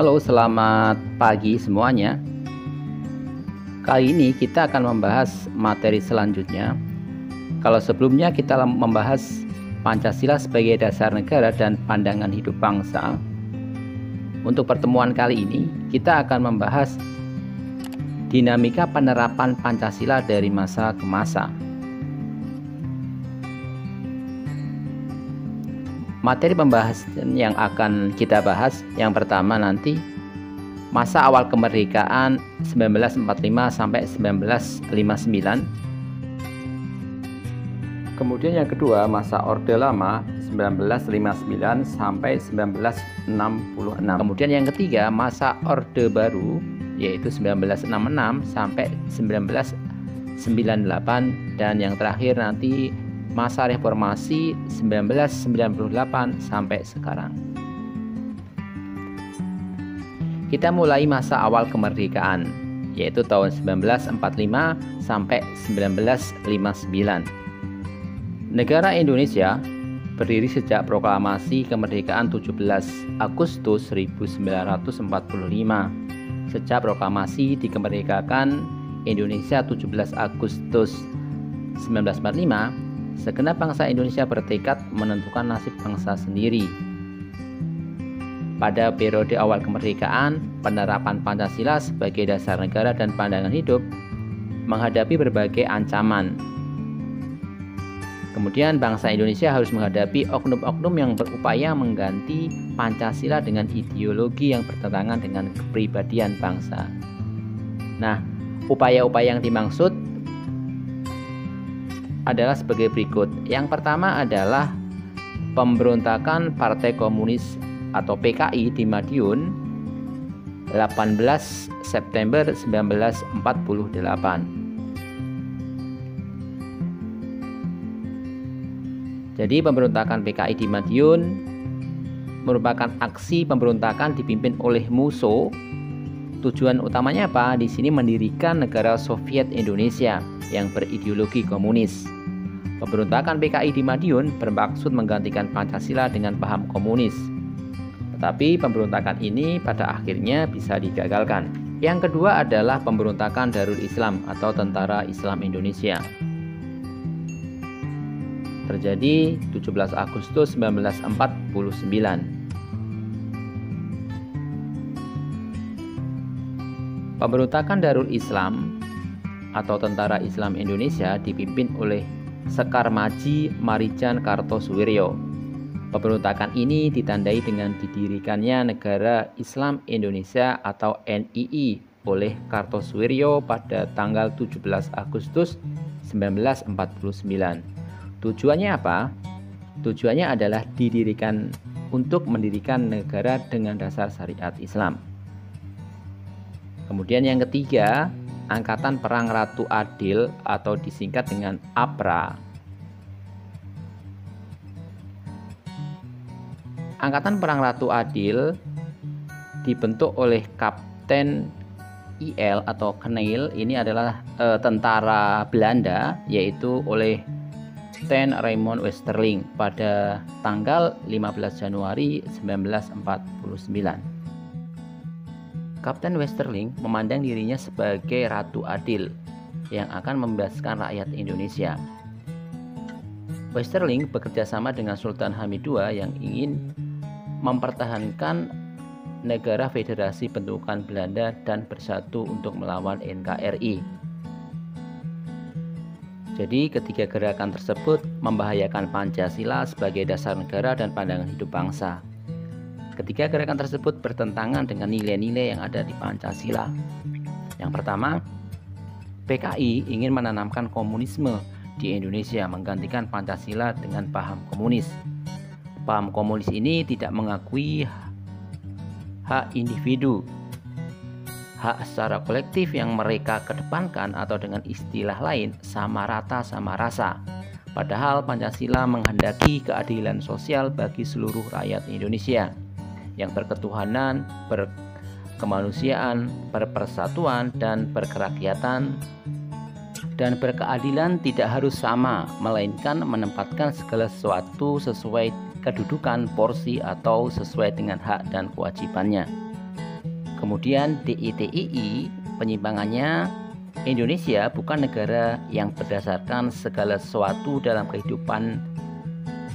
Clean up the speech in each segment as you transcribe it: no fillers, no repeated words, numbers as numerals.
Halo, selamat pagi semuanya. Kali ini kita akan membahas materi selanjutnya. Kalau sebelumnya kita membahas Pancasila sebagai dasar negara dan pandangan hidup bangsa. Untuk pertemuan kali ini, kita akan membahas dinamika penerapan Pancasila dari masa ke masa. Materi pembahasan yang akan kita bahas yang pertama nanti masa awal kemerdekaan 1945 sampai 1959. Kemudian yang kedua masa Orde Lama 1959 sampai 1966. Kemudian yang ketiga masa Orde Baru yaitu 1966 sampai 1998, dan yang terakhir nanti masa reformasi 1998 sampai sekarang. Kita mulai masa awal kemerdekaan yaitu tahun 1945 sampai 1959. Negara Indonesia berdiri sejak proklamasi kemerdekaan 17 Agustus 1945. Sejak proklamasi dikemerdekakan Indonesia 17 Agustus 1945, segenap bangsa Indonesia bertekad menentukan nasib bangsa sendiri. Pada periode awal kemerdekaan, penerapan Pancasila sebagai dasar negara dan pandangan hidup menghadapi berbagai ancaman. Kemudian bangsa Indonesia harus menghadapi oknum-oknum yang berupaya mengganti Pancasila dengan ideologi yang bertentangan dengan kepribadian bangsa. Nah, upaya-upaya yang dimaksud adalah sebagai berikut. Yang pertama adalah pemberontakan Partai Komunis atau PKI di Madiun 18 September 1948. Jadi pemberontakan PKI di Madiun merupakan aksi pemberontakan dipimpin oleh Musso. Tujuan utamanya apa? Di sini mendirikan negara Soviet Indonesia yang berideologi komunis. Pemberontakan PKI di Madiun bermaksud menggantikan Pancasila dengan paham komunis. Tetapi pemberontakan ini pada akhirnya bisa digagalkan. Yang kedua adalah pemberontakan Darul Islam atau Tentara Islam Indonesia. Terjadi 17 Agustus 1949. Pemberontakan Darul Islam atau Tentara Islam Indonesia dipimpin oleh Sekar Maji Marijan Kartosuwiryo. Pemberontakan ini ditandai dengan didirikannya Negara Islam Indonesia atau NII oleh Kartosuwiryo pada tanggal 17 Agustus 1949. Tujuannya apa? Tujuannya adalah didirikan untuk mendirikan negara dengan dasar syariat Islam. Kemudian yang ketiga, Angkatan Perang Ratu Adil atau disingkat dengan APRA. Angkatan Perang Ratu Adil dibentuk oleh Kapten IL atau Kneil. Ini adalah tentara Belanda, yaitu oleh Ten Raymond Westerling pada tanggal 15 Januari 1949. Kapten Westerling memandang dirinya sebagai Ratu Adil yang akan membebaskan rakyat Indonesia. Westerling bekerja sama dengan Sultan Hamid II yang ingin mempertahankan negara federasi bentukan Belanda dan bersatu untuk melawan NKRI. Jadi ketiga gerakan tersebut membahayakan Pancasila sebagai dasar negara dan pandangan hidup bangsa. Ketiga gerakan tersebut bertentangan dengan nilai-nilai yang ada di Pancasila. Yang pertama, PKI ingin menanamkan komunisme di Indonesia, menggantikan Pancasila dengan paham komunis. Paham komunis ini tidak mengakui hak individu, hak secara kolektif yang mereka kedepankan, atau dengan istilah lain sama rata sama rasa. Padahal Pancasila menghendaki keadilan sosial bagi seluruh rakyat Indonesia yang berketuhanan, berkemanusiaan, berpersatuan, dan berkerakyatan, dan berkeadilan tidak harus sama, melainkan menempatkan segala sesuatu sesuai kedudukan, porsi, atau sesuai dengan hak dan kewajibannya. Kemudian DITII, penyimpangannya Indonesia bukan negara yang berdasarkan segala sesuatu dalam kehidupan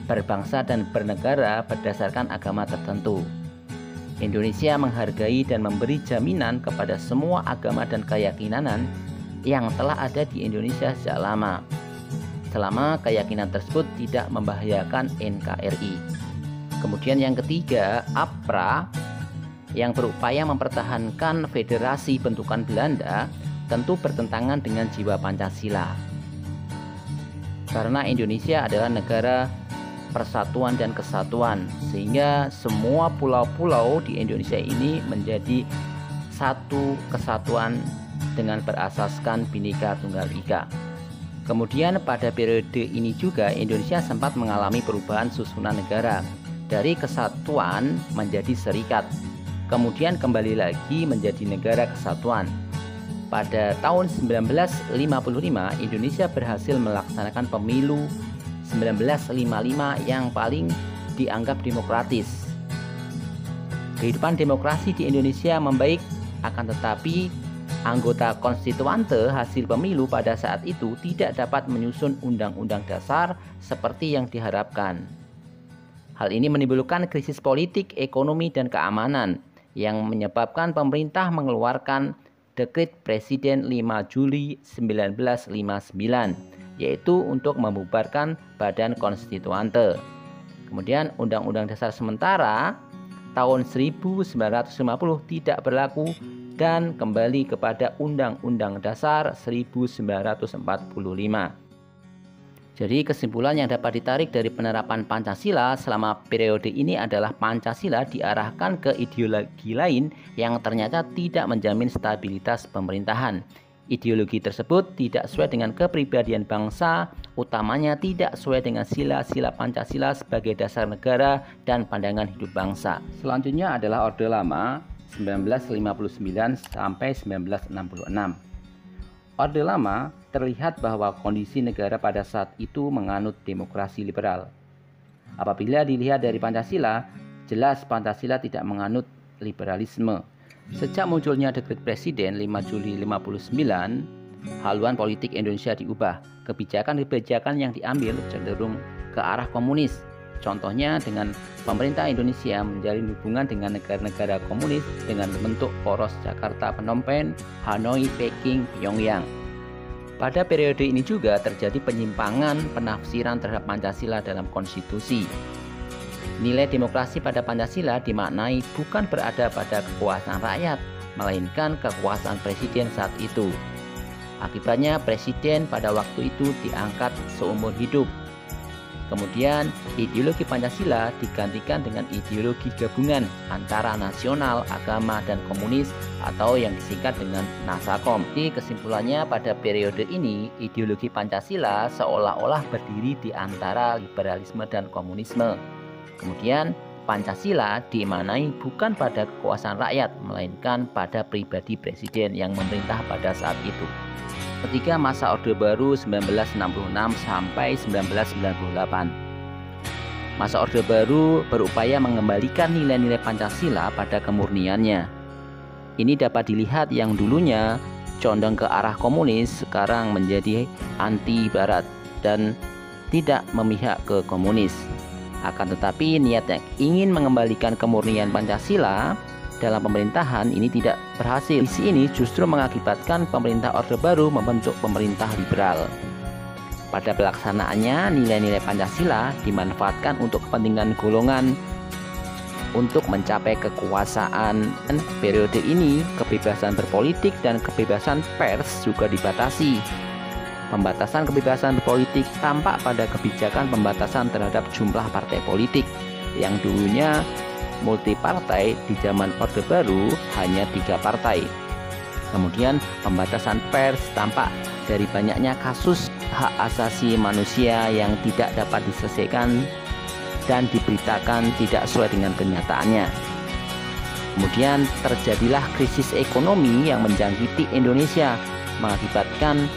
berbangsa dan bernegara berdasarkan agama tertentu. Indonesia menghargai dan memberi jaminan kepada semua agama dan keyakinan yang telah ada di Indonesia sejak lama, selama keyakinan tersebut tidak membahayakan NKRI. Kemudian yang ketiga, APRA yang berupaya mempertahankan federasi bentukan Belanda tentu bertentangan dengan jiwa Pancasila. Karena Indonesia adalah negara persatuan dan kesatuan, sehingga semua pulau-pulau di Indonesia ini menjadi satu kesatuan dengan berasaskan Bhinneka Tunggal Ika. Kemudian pada periode ini juga Indonesia sempat mengalami perubahan susunan negara dari kesatuan menjadi serikat, kemudian kembali lagi menjadi negara kesatuan. Pada tahun 1955 Indonesia berhasil melaksanakan pemilu 1955 yang paling dianggap demokratis. Kehidupan demokrasi di Indonesia membaik, akan tetapi anggota konstituante hasil pemilu pada saat itu tidak dapat menyusun undang-undang dasar seperti yang diharapkan. Hal ini menimbulkan krisis politik, ekonomi, dan keamanan yang menyebabkan pemerintah mengeluarkan Dekret Presiden 5 Juli 1959, yaitu untuk membubarkan Badan Konstituante. Kemudian Undang-Undang Dasar sementara tahun 1950 tidak berlaku dan kembali kepada Undang-Undang Dasar 1945. Jadi kesimpulan yang dapat ditarik dari penerapan Pancasila selama periode ini adalah Pancasila diarahkan ke ideologi lain yang ternyata tidak menjamin stabilitas pemerintahan. Ideologi tersebut tidak sesuai dengan kepribadian bangsa, utamanya tidak sesuai dengan sila-sila Pancasila sebagai dasar negara dan pandangan hidup bangsa. Selanjutnya adalah Orde Lama 1959 sampai 1966. Orde Lama terlihat bahwa kondisi negara pada saat itu menganut demokrasi liberal. Apabila dilihat dari Pancasila, jelas Pancasila tidak menganut liberalisme. Sejak munculnya Dekret Presiden 5 Juli 59, haluan politik Indonesia diubah. Kebijakan-kebijakan yang diambil cenderung ke arah komunis. Contohnya dengan pemerintah Indonesia menjalin hubungan dengan negara-negara komunis dengan membentuk poros Jakarta, Phnom Penh, Hanoi, Peking, Pyongyang. Pada periode ini juga terjadi penyimpangan penafsiran terhadap Pancasila dalam konstitusi. Nilai demokrasi pada Pancasila dimaknai bukan berada pada kekuasaan rakyat, melainkan kekuasaan presiden saat itu. Akibatnya presiden pada waktu itu diangkat seumur hidup. Kemudian ideologi Pancasila digantikan dengan ideologi gabungan antara nasional, agama, dan komunis atau yang disingkat dengan Nasakom. Jadi kesimpulannya pada periode ini ideologi Pancasila seolah-olah berdiri di antara liberalisme dan komunisme. Kemudian Pancasila dimaknai bukan pada kekuasaan rakyat, melainkan pada pribadi presiden yang memerintah pada saat itu. Ketiga, masa Orde Baru 1966 sampai 1998. Masa Orde Baru berupaya mengembalikan nilai-nilai Pancasila pada kemurniannya. Ini dapat dilihat yang dulunya condong ke arah komunis, sekarang menjadi anti barat dan tidak memihak ke komunis. Akan tetapi niat yang ingin mengembalikan kemurnian Pancasila dalam pemerintahan ini tidak berhasil. Visi ini justru mengakibatkan pemerintah Orde Baru membentuk pemerintah liberal. Pada pelaksanaannya, nilai-nilai Pancasila dimanfaatkan untuk kepentingan golongan untuk mencapai kekuasaan. Dan periode ini, kebebasan berpolitik dan kebebasan pers juga dibatasi. Pembatasan kebebasan berpolitik tampak pada kebijakan pembatasan terhadap jumlah partai politik yang dulunya multipartai. Di zaman Orde Baru hanya 3 partai. Kemudian pembatasan pers tampak dari banyaknya kasus hak asasi manusia yang tidak dapat diselesaikan dan diberitakan tidak sesuai dengan kenyataannya. Kemudian terjadilah krisis ekonomi yang menjangkiti Indonesia, mengakibatkan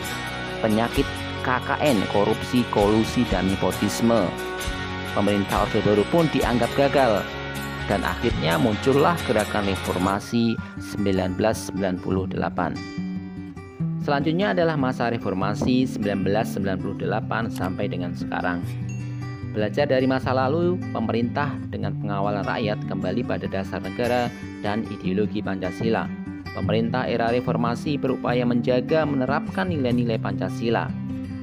penyakit KKN, korupsi, kolusi, dan nepotisme. Pemerintah Orde Baru pun dianggap gagal. dan akhirnya muncullah gerakan reformasi 1998. Selanjutnya adalah masa reformasi 1998 sampai dengan sekarang. Belajar dari masa lalu, pemerintah dengan pengawalan rakyat kembali pada dasar negara dan ideologi Pancasila. Pemerintah era reformasi berupaya menjaga menerapkan nilai-nilai Pancasila.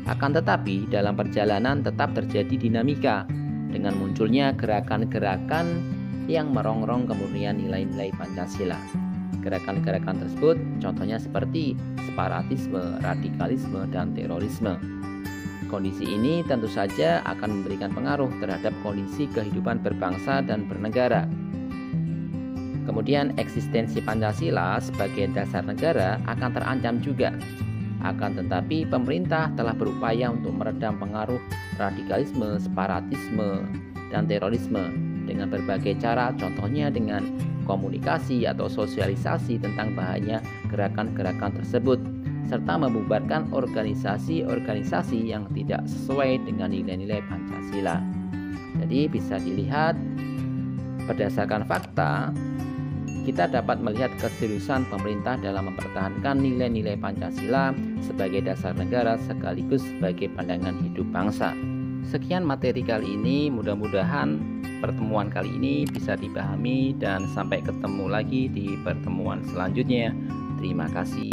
Akan tetapi dalam perjalanan tetap terjadi dinamika dengan munculnya gerakan-gerakan yang merongrong kemudian nilai-nilai Pancasila. Gerakan-gerakan tersebut contohnya seperti separatisme, radikalisme, dan terorisme. Kondisi ini tentu saja akan memberikan pengaruh terhadap kondisi kehidupan berbangsa dan bernegara. Kemudian eksistensi Pancasila sebagai dasar negara akan terancam juga. Akan tetapi pemerintah telah berupaya untuk meredam pengaruh radikalisme, separatisme, dan terorisme dengan berbagai cara, contohnya dengan komunikasi atau sosialisasi tentang bahaya gerakan-gerakan tersebut, serta membubarkan organisasi-organisasi yang tidak sesuai dengan nilai-nilai Pancasila. Jadi bisa dilihat berdasarkan fakta, kita dapat melihat keseriusan pemerintah dalam mempertahankan nilai-nilai Pancasila sebagai dasar negara sekaligus sebagai pandangan hidup bangsa. Sekian materi kali ini, mudah-mudahan pertemuan kali ini bisa dipahami dan sampai ketemu lagi di pertemuan selanjutnya. Terima kasih.